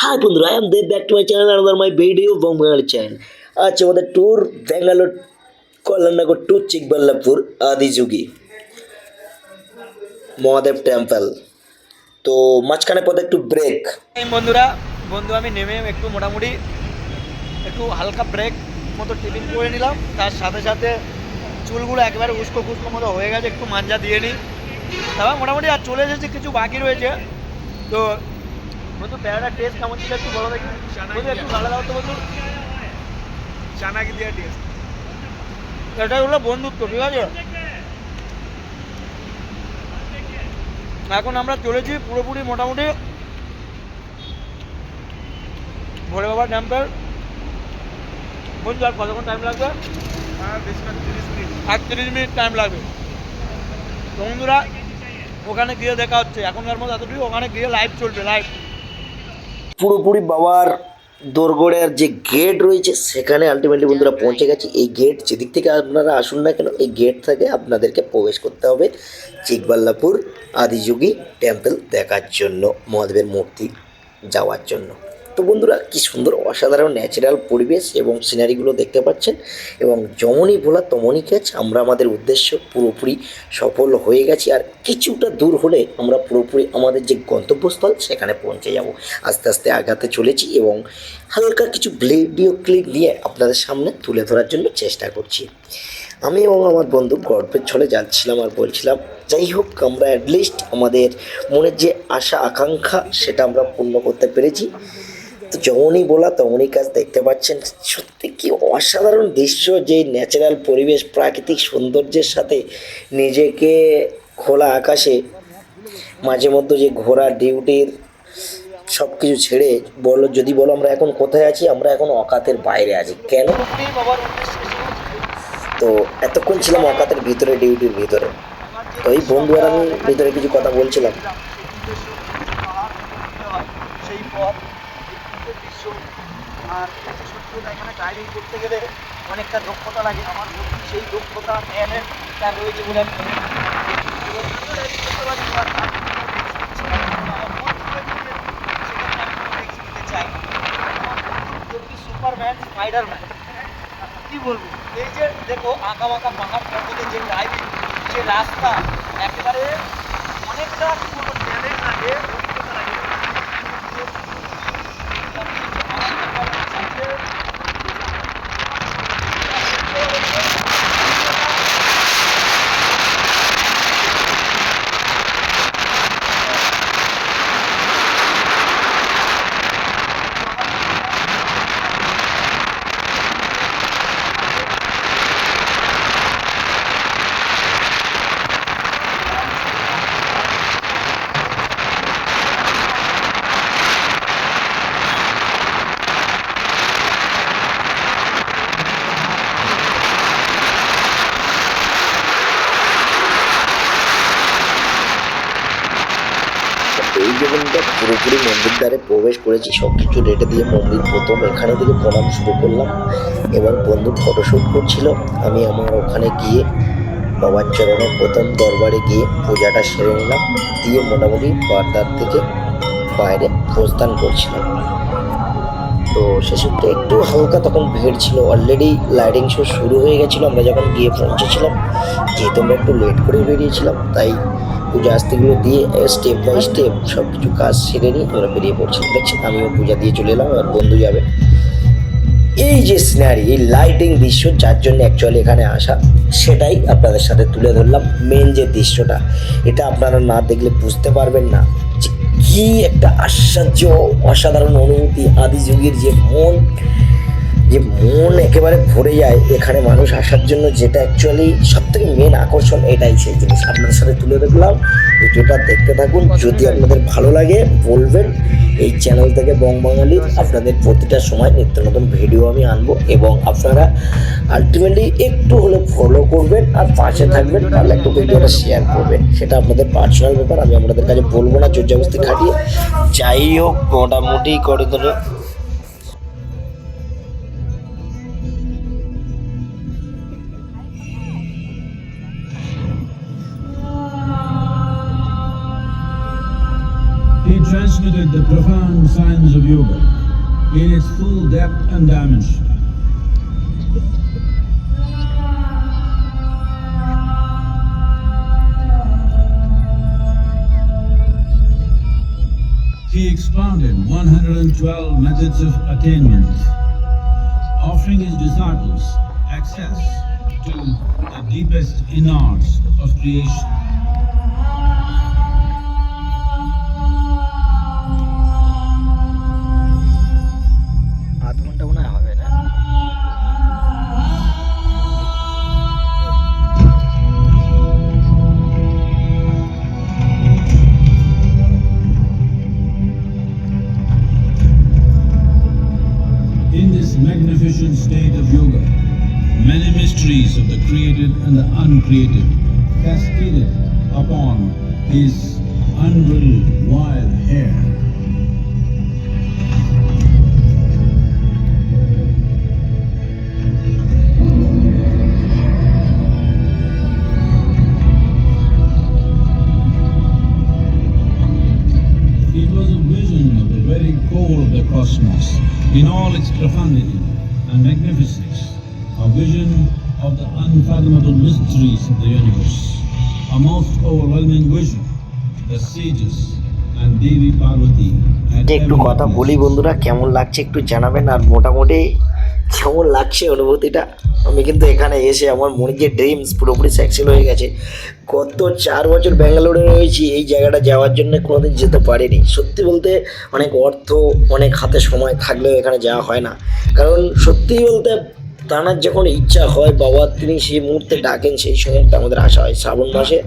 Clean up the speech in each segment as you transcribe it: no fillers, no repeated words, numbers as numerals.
High বন্ধুরা, I am Dev back to my channel another my video Bengali channel. আজ আমাদের tour Bangalore Kalyannagar to Chikballapur Adiyogi Mahadev temple. তো মাঝখানে পথে একটু ব্রেক। বন্ধু আমি নেমে একটু মোটামুটি একটু হালকা ব্রেক মতো টিফিন করে নিলাম। তার সাথে সাথে চুলগুলো একেবারে উস্কো খুস্কো মতো হয়ে গেছে, একটু মাঞ্জা দিয়ে নিই। তারপর মোটামুটি আর চলে এসেছি, কিছু বাকি রয়েছে। তো বন্ধু প্যারাটার টেস্ট কেমন ছিল একটু বলো দেখি। বন্ধু একটু ভালো দাও তো বন্ধু, চানা কি দেওয়া টেস্ট, এটা হলো বন্ধুত্ব, ঠিক আছে। এখন আমরা চলেছি পুরোপুরি মোটামুটি ভোলে বাবা টেম্পল। বন্ধু আর কতক্ষণ টাইম লাগবে? বেশি না, 30 মিনিট টাইম লাগবে। তো বন্ধুরা ওখানে গিয়ে দেখা হচ্ছে, এখনকার মতো এতটুকু, ওখানে গিয়ে লাইভ চলবে, লাইভ। পুরোপুরি বাবার দোরগোড়ের যে গেট রয়েছে সেখানে আলটিমেটলি বন্ধুরা পৌঁছে গেছি। এই গেট যেদিক থেকে আপনারা আসুন না কেন, এই গেট থেকে আপনাদেরকে প্রবেশ করতে হবে চিকবাল্লাপুর আদিযোগী টেম্পল দেখার জন্য, মহাদেবের মূর্তি যাওয়ার জন্য। তো বন্ধুরা কি সুন্দর অসাধারণ ন্যাচারাল পরিবেশ এবং সিনারিগুলো দেখতে পাচ্ছেন, এবং যেমনই বলা তেমনই কাজ। আমরা আমাদের উদ্দেশ্য পুরোপুরি সফল হয়ে গেছি, আর কিছুটা দূর হলে আমরা পুরোপুরি আমাদের যে গন্তব্যস্থল সেখানে পৌঁছে যাব। আস্তে আস্তে আগাতে চলেছি এবং হালকা কিছু ভিডিও ক্লিপ নিয়ে আপনাদের সামনে তুলে ধরার জন্য চেষ্টা করছি। আমি এবং আমার বন্ধু গল্পের ছলে যাচ্ছিলাম আর বলছিলাম, যাই হোক আমরা অ্যাটলিস্ট আমাদের মনের যে আশা আকাঙ্ক্ষা সেটা আমরা পূর্ণ করতে পেরেছি। তো যেমনই বলা তেমনই কাজ, দেখতে পাচ্ছেন সত্যি কি অসাধারণ দৃশ্য, যে ন্যাচারাল পরিবেশ প্রাকৃতিক সৌন্দর্যের সাথে নিজেকে খোলা আকাশে মাঝে মধ্যে যে ঘোরা ডিউটির সব কিছু ছেড়ে যদি বলো আমরা এখন কোথায় আছি, আমরা এখন অকাতের বাইরে আছি। কেন? তো এতক্ষণ ছিলাম অকাতের ভিতরে, ডিউটির ভিতরে। তো এই বন্ধু আর আমি ভিতরে কিছু কথা বলছিলাম। সেই পথ, দৃশ্য, আর সত্যি এখানে ড্রাইভিং করতে গেলে অনেকটা দক্ষতা লাগে। আমার সেই দক্ষতা তার রয়েছে বলে আমি চাই। সুপারম্যান, স্পাইডারম্যান, কি বলবো। এই যে দেখো আঁকা বাঁকা পাহাড় পর্বতে যে ড্রাইভিং, যে রাস্তা, একেবারে অনেকটা কি বলবো চ্যালেঞ্জ লাগে, অভিজ্ঞতা লাগে। এই যে বন্ধুরা পুরোপুরি মন্দির দ্বারে প্রবেশ করেছি, সব কিছু রেটে দিয়ে মন্দির প্রথম এখানে থেকে প্রণাম শুরু করলাম এবং বন্ধু ফটোশ্যুট করছিল। আমি আমার ওখানে গিয়ে বাবার চরণে প্রথম দরবারে গিয়ে পূজাটা সেরে নিলাম, দিয়ে মোটামুটি বারদার থেকে বাইরে প্রস্থান করছিলাম। তো সেসবটা একটু হালকা তখন ভিড় ছিল, অলরেডি লাইটিং শো শুরু হয়ে গেছিলো আমরা যখন গিয়ে পৌঁছেছিলাম। যেহেতু আমরা একটু লেট করে বেরিয়েছিলাম, তাই পূজা আস্তিগুলো দিয়ে স্টেপ বাই স্টেপ সব কিছু কাজ সেরে নিয়ে আমরা বেরিয়ে পড়ছি। দেখছেন আমিও পূজা দিয়ে চলে এলাম, আর বন্ধু যাবে। এই যে সিনারি, এই লাইটিং দৃশ্য, যার জন্য অ্যাকচুয়ালি এখানে আসা, সেটাই আপনাদের সাথে তুলে ধরলাম। মেন যে দৃশ্যটা, এটা আপনারা না দেখলে বুঝতে পারবেন না যে কি একটা আশ্চর্য অসাধারণ অনুভূতি। আদিযোগীর যে মন একেবারে ভরে যায় এখানে মানুষ আসার জন্য, যেটা অ্যাকচুয়ালি সব থেকে মেন আকর্ষণ, এটাই সেই জিনিস আপনাদের সাথে তুলে ধরলাম। ভিডিওটা দেখতে থাকুন, যদি আপনাদের ভালো লাগে বলবেন। এই চ্যানেল থেকে বাঙালির আপনাদের প্রতিটা সময় নিত্য নতুন ভিডিও আমি আনবো, এবং আপনারা আলটিমেটলি একটু হলে ফলো করবেন আর পাশে থাকবেন, তাহলে একটু ভিডিওটা শেয়ার করবেন। সেটা আপনাদের পার্সোনাল ব্যাপার, আমি আপনাদের কাছে বলবো না জোর জবরদস্তি খাটিয়ে। যাই হোক মোটামুটি করে ধরে He transmitted the profound science of yoga in its full depth and dimension. He expounded 112 methods of attainment, offering his disciples access to the deepest innards of creation. আধ ঘন্টা মনে হয় হবে না। In this magnificent state of yoga, many mysteries of the created and the uncreated cascaded upon his unbridled wild hair. It was a vision of the very core of the cosmos in all its profundity and magnificence, a vision of the unfathomable mysteries of the universe, a most overwhelming vision. The sages and Devi Parvati had যে একটু ever কথা witnessed. বলি বন্ধুরা, কেমন লাগছে একটু জানাবেন। আর মোটামুটি কেমন লাগছে অনুভূতিটা, আমি কিন্তু এখানে এসে আমার মনে যে ড্রিমস পুরোপুরি সাকসেস হয়ে গেছে। গত 4 বছর ব্যাঙ্গালোরে রয়েছি, এই জায়গাটা যাওয়ার জন্য কোনোদিন যেতে পারিনি। সত্যি বলতে অনেক অর্থ, অনেক হাতে সময় থাকলেও এখানে যাওয়া হয় না। কারণ সত্যি বলতে টানার যখন ইচ্ছা হয়, বাবা তিনি সেই মুহূর্তে ডাকেন, সেই সময়টা আমাদের আসা হয়। শ্রাবণ মাসে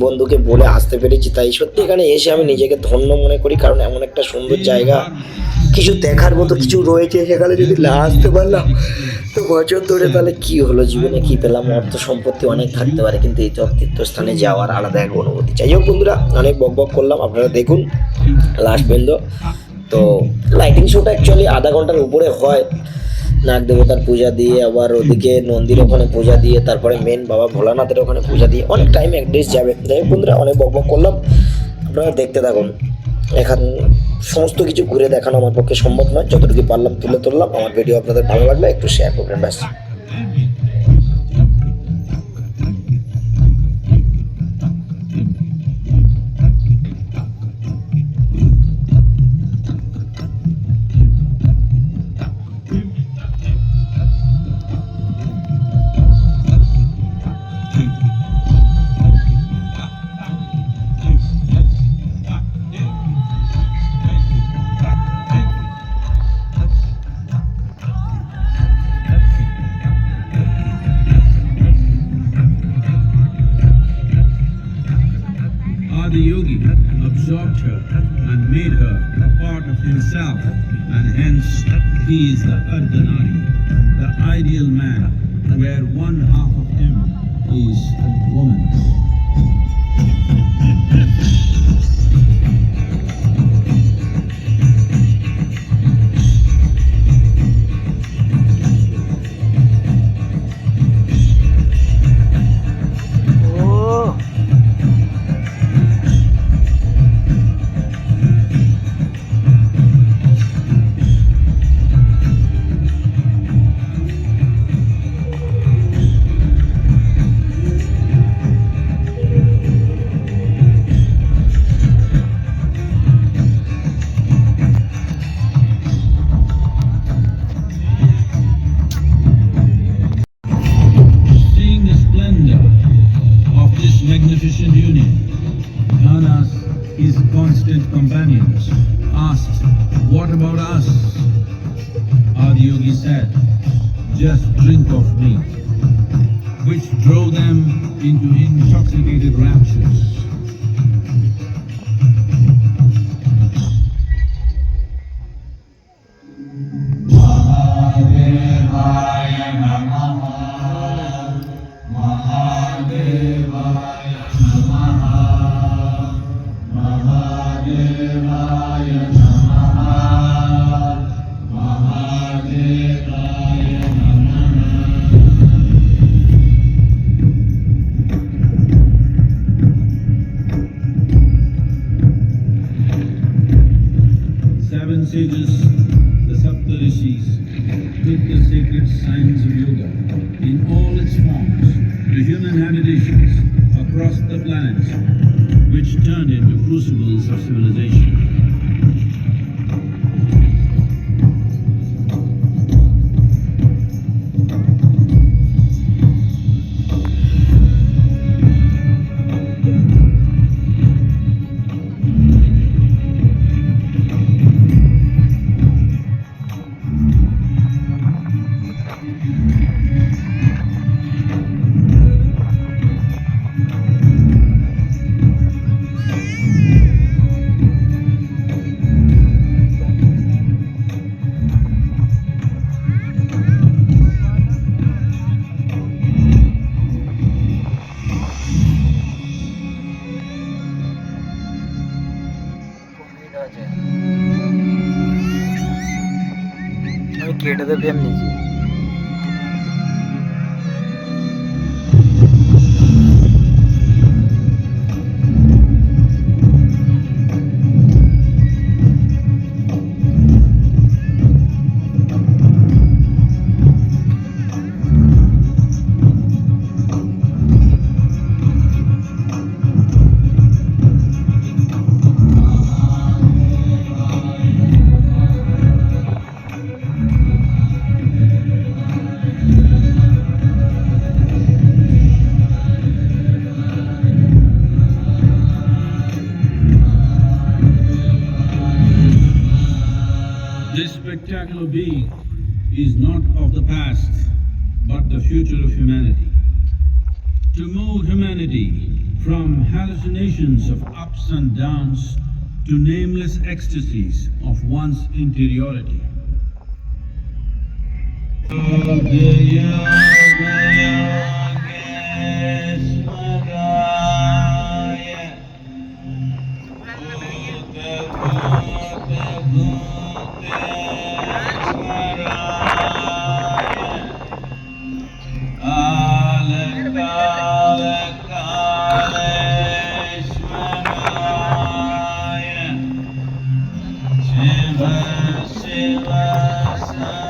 বন্ধুকে বলে আসতে পেরেছি, তাই সত্যি এখানে এসে আমি নিজেকে ধন্য মনে করি। কারণ এমন একটা সুন্দর জায়গা, কিছু দেখার মতো কিছু রয়েছে সেখানে। যদি না আসতে পারলাম তো বছর ধরে তাহলে কি হলো, জীবনে কি পেলাম? অর্থ সম্পত্তি অনেক থাকতে পারে, কিন্তু এই সব তীর্থস্থানে যাওয়ার আলাদা এক অনুভূতি। যাই হোক বন্ধুরা, অনেক বক করলাম, আপনারা দেখুন লাস্ট পর্যন্ত। তো লাইটিং শোটা অ্যাকচুয়ালি আধা ঘন্টার উপরে হয়। নাগ দেবতার পূজা দিয়ে, আবার ওদিকে নন্দীর ওখানে পূজা দিয়ে, তারপরে মেন বাবা ভোলানাথের ওখানে পূজা দিয়ে অনেক টাইম অ্যাড্রেস যাবে। যাই হোক বন্ধুরা, অনেক বক করলাম, আপনারা দেখতে থাকুন। এখন সমস্ত কিছু ঘুরে দেখানো আমার পক্ষে সম্ভব নয়, যতটুকু পারলাম তুলে ধরলাম। আমার ভিডিও আপনাদের ভালো লাগলে একটু শেয়ার করবেন, ব্যাস। Adi Yogi absorbed her and made her a part of himself, and hence he is the Ardhanari, the ideal man, where one half of him is woman. Seeing the splendor of this magnificent union, Dhanas, his constant companions, asked, "What about us?" Adiyogi said, "Just drink of me," which drove them into intoxicated raptures. the rishis took the sacred science of yoga in all its forms to human habitations across the planet, which turned into crucibles of civilization. আমি কেটে দিয়ে frame নিয়েছি। This spectacular being is not of the past, but the future of humanity. To move humanity from hallucinations of ups and downs to nameless ecstasies of one's interiority. Shiva, Shiva, Shiva.